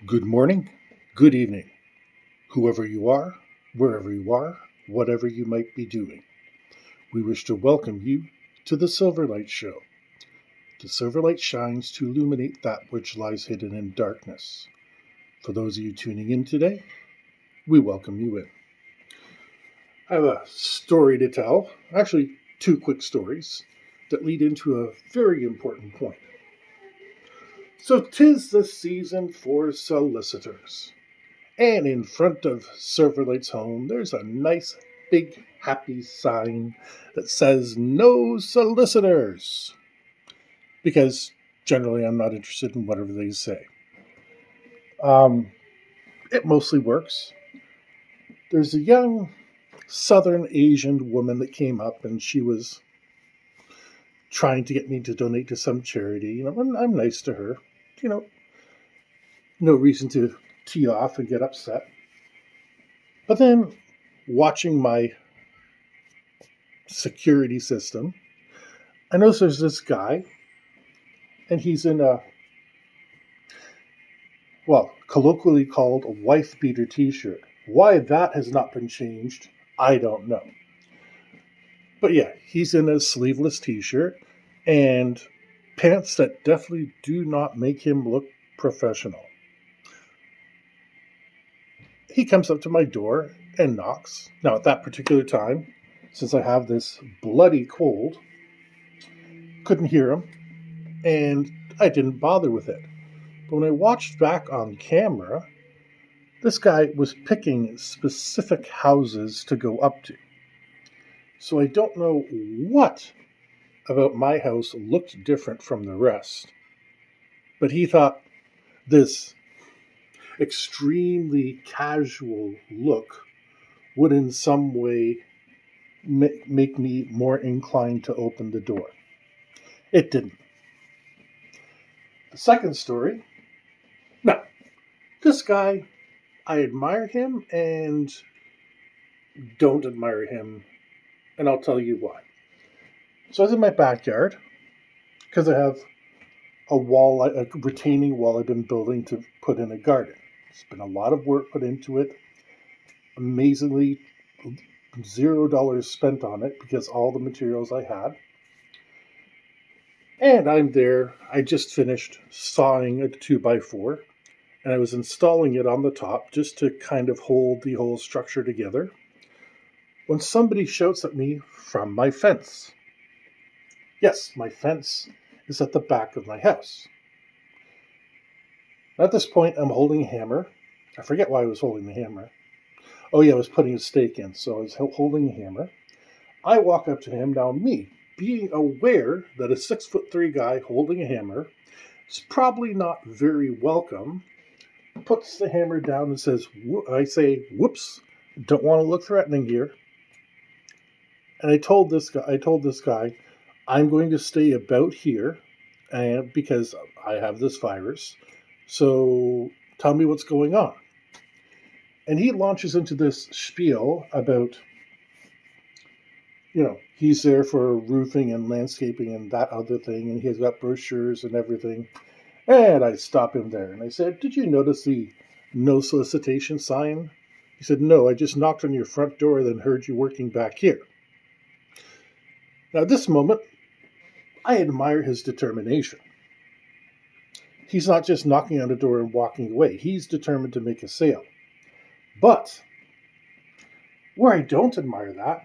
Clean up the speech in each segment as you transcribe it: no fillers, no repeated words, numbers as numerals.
Good morning, good evening, whoever you are, wherever you are, whatever you might be doing. We wish to welcome you to the Silverlight Show. The Silverlight shines to illuminate that which lies hidden in darkness. For those of you tuning in today, we welcome you in. I have a story to tell, actually, two quick stories that lead into a very important point. So, 'tis the season for solicitors. And in front of Silverlight's home, there's a nice, big, happy sign that says no solicitors. Because generally I'm not interested in whatever they say. Um, it mostly works. There's a young Southern Asian woman that came up and she was trying to get me to donate to some charity. I'm nice to her. You know, no reason to tee off and get upset. But then watching my security system, I notice there's this guy, and he's in a, well, colloquially called a wife beater t shirt. Why that has not been changed, I don't know. But yeah, he's in a sleeveless t shirt and pants that definitely do not make him look professional. He comes up to my door and knocks. Now, at that particular time, since I have this bloody cold, couldn't hear him, and I didn't bother with it. But when I watched back on camera, this guy was picking specific houses to go up to. So I don't know what about my house looked different from the rest. But he thought this extremely casual look would in some way make me more inclined to open the door. It didn't. The second story, now, this guy, I admire him and don't admire him, and I'll tell you why. So I was in my backyard because I have a retaining wall I've been building to put in a garden. It's been a lot of work put into it. Amazingly, $0 spent on it because all the materials I had. And I'm there. I just finished sawing a 2x4, and I was installing it on the top just to kind of hold the whole structure together when somebody shouts at me from my fence. Yes, my fence is at the back of my house. At this point, I'm holding a hammer. I forget why I was holding the hammer. Oh, yeah, I was putting a stake in, so I was holding a hammer. I walk up to him. Now, me, being aware that a 6'3" guy holding a hammer is probably not very welcome, puts the hammer down and says, I say, whoops, don't want to look threatening here. And I told this guy, I'm going to stay about here, and because I have this virus. So tell me what's going on. And he launches into this spiel about, he's there for roofing and landscaping and that other thing, and he's got brochures and everything. And I stop him there and I said, did you notice the no solicitation sign? He said, no, I just knocked on your front door, then heard you working back here. Now, at this moment, I admire his determination. He's not just knocking on the door and walking away. He's determined to make a sale. But where I don't admire that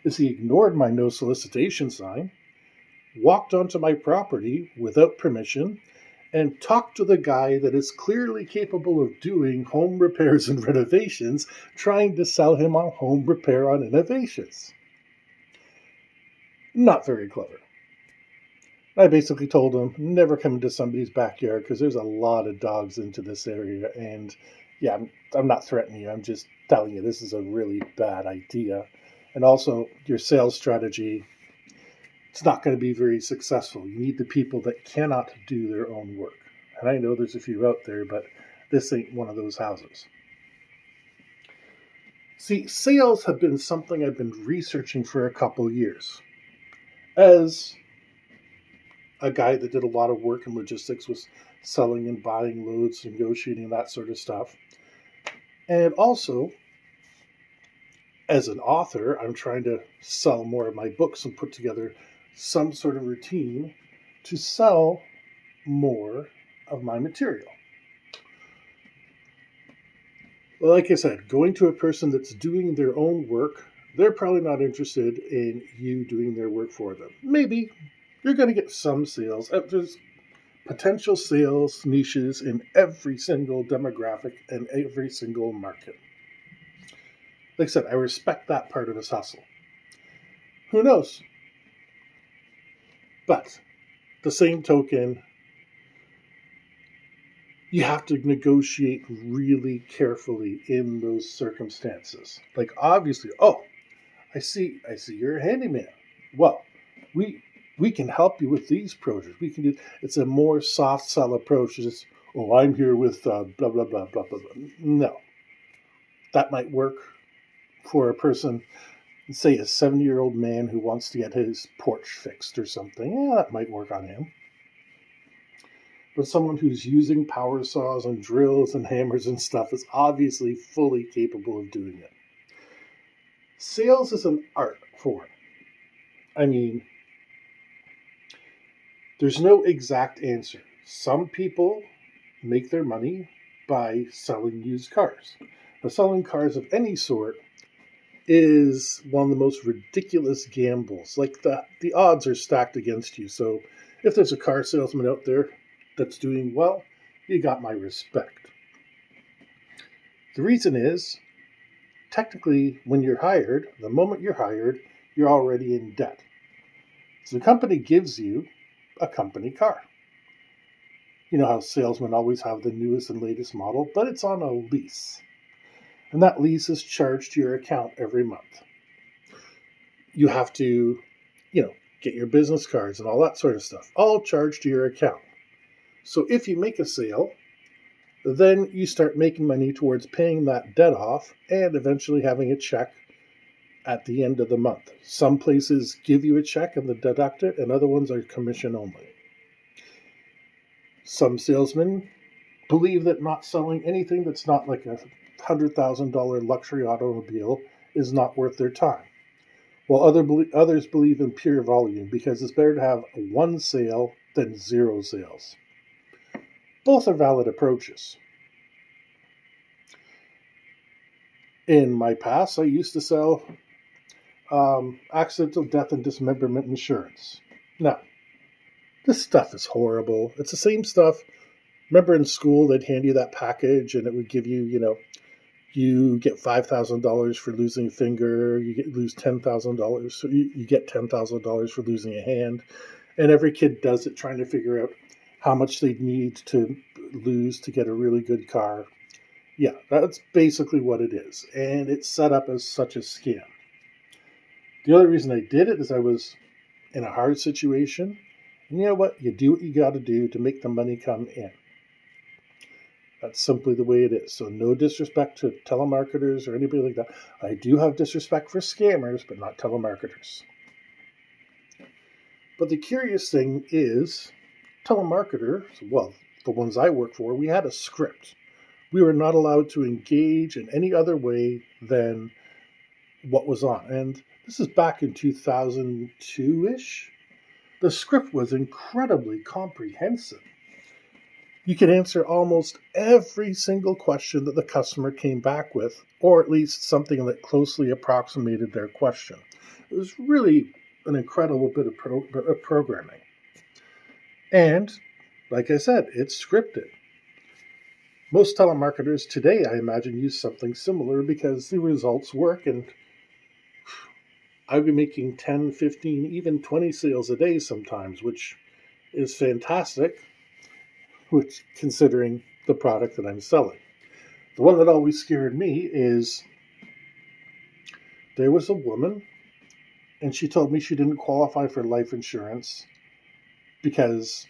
is he ignored my no solicitation sign, walked onto my property without permission, and talked to the guy that is clearly capable of doing home repairs and renovations, trying to sell him on home repair on innovations. Not very clever. I basically told him, never come into somebody's backyard because there's a lot of dogs into this area. And yeah, I'm not threatening you. I'm just telling you this is a really bad idea. And also, your sales strategy, it's not going to be very successful. You need the people that cannot do their own work. And I know there's a few out there, but this ain't one of those houses. See, sales have been something I've been researching for a couple years. As a guy that did a lot of work in logistics with selling and buying loads, negotiating, that sort of stuff. And also, as an author, I'm trying to sell more of my books and put together some sort of routine to sell more of my material. Well, like I said, going to a person that's doing their own work, they're probably not interested in you doing their work for them. Maybe you're going to get some sales. There's potential sales niches in every single demographic and every single market. Like I said, I respect that part of his hustle. Who knows? But the same token, you have to negotiate really carefully in those circumstances. Like, obviously, I see you're a handyman. Well, we can help you with these projects. We can do. It's a more soft sell approach. It's I'm here with blah blah blah blah blah blah. No, that might work for a person, say a 70-year-old man who wants to get his porch fixed or something. Yeah, that might work on him. But someone who's using power saws and drills and hammers and stuff is obviously fully capable of doing it. Sales is an art form. I mean, there's no exact answer. Some people make their money by selling used cars. Now, selling cars of any sort is one of the most ridiculous gambles. Like, the odds are stacked against you. So if there's a car salesman out there that's doing well, you got my respect. The reason is, technically, when you're hired, the moment you're hired, you're already in debt. So the company gives you a company car. You know how salesmen always have the newest and latest model, but it's on a lease. And that lease is charged to your account every month. You have to, get your business cards and all that sort of stuff, all charged to your account. So if you make a sale, then you start making money towards paying that debt off and eventually having a check at the end of the month. Some places give you a check and they deduct it, and other ones are commission only. Some salesmen believe that not selling anything that's not like a $100,000 luxury automobile is not worth their time. While others believe in pure volume because it's better to have one sale than zero sales. Both are valid approaches. In my past, I used to sell accidental death and dismemberment insurance. Now, this stuff is horrible. It's the same stuff. Remember in school, they'd hand you that package and it would give you, you get $5,000 for losing a finger, lose $10,000, so you get $10,000 for losing a hand. And every kid does it trying to figure out how much they need to lose to get a really good car. Yeah, that's basically what it is. And it's set up as such a scam. The only reason I did it is I was in a hard situation. And you know what? You do what you got to do to make the money come in. That's simply the way it is. So no disrespect to telemarketers or anybody like that. I do have disrespect for scammers, but not telemarketers. But the curious thing is, telemarketers, well, the ones I work for, we had a script. We were not allowed to engage in any other way than what was on. And this is back in 2002-ish. The script was incredibly comprehensive. You could answer almost every single question that the customer came back with, or at least something that closely approximated their question. It was really an incredible bit of programming. And, like I said, it's scripted. Most telemarketers today, I imagine, use something similar because the results work, and I've been making 10, 15, even 20 sales a day sometimes, which is fantastic, which considering the product that I'm selling. The one that always scared me is there was a woman, and she told me she didn't qualify for life insurance because,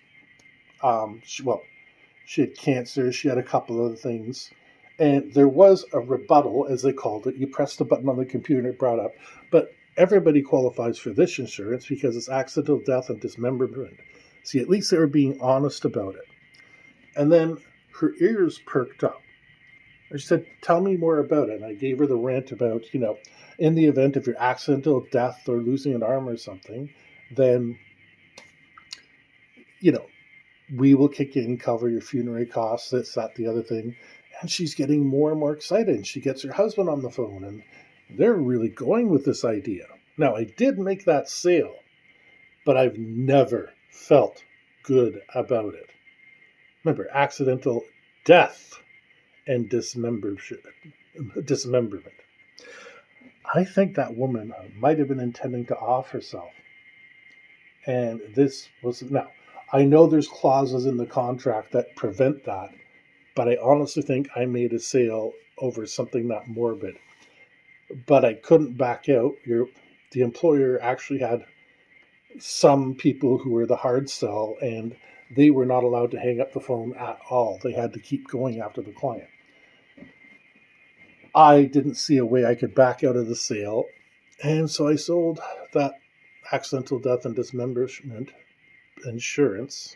she had cancer, she had a couple other things, and there was a rebuttal, as they called it. You pressed the button on the computer and it brought up, but everybody qualifies for this insurance because it's accidental death and dismemberment. See, at least they were being honest about it. And then her ears perked up. She said, "Tell me more about it." And I gave her the rant about, in the event of your accidental death or losing an arm or something, then, you know, we will kick in, cover your funerary costs, this, that, the other thing. And she's getting more and more excited. And she gets her husband on the phone, and they're really going with this idea. Now, I did make that sale, but I've never felt good about it. Remember, accidental death and dismemberment. I think that woman might have been intending to off herself. And this was, now, I know there's clauses in the contract that prevent that, but I honestly think I made a sale over something that morbid. But I couldn't back out. The employer actually had some people who were the hard sell, and they were not allowed to hang up the phone at all. They had to keep going after the client. I didn't see a way I could back out of the sale, and so I sold that accidental death and dismemberment insurance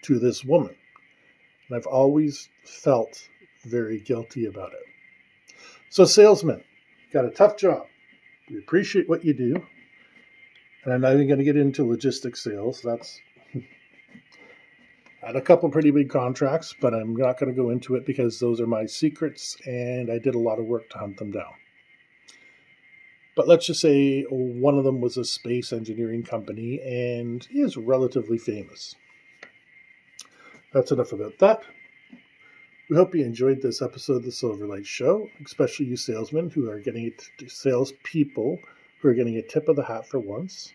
to this woman. And I've always felt very guilty about it. So, salesmen, got a tough job. We appreciate what you do. And I'm not even going to get into logistics sales. I had a couple pretty big contracts, but I'm not going to go into it because those are my secrets, and I did a lot of work to hunt them down. But let's just say one of them was a space engineering company and is relatively famous. That's enough about that. We hope you enjoyed this episode of the Silverlight Show, especially you salesmen who are getting salespeople who are getting a tip of the hat for once.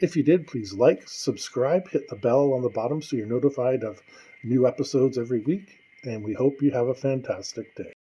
If you did, please like, subscribe, hit the bell on the bottom so you're notified of new episodes every week, and we hope you have a fantastic day.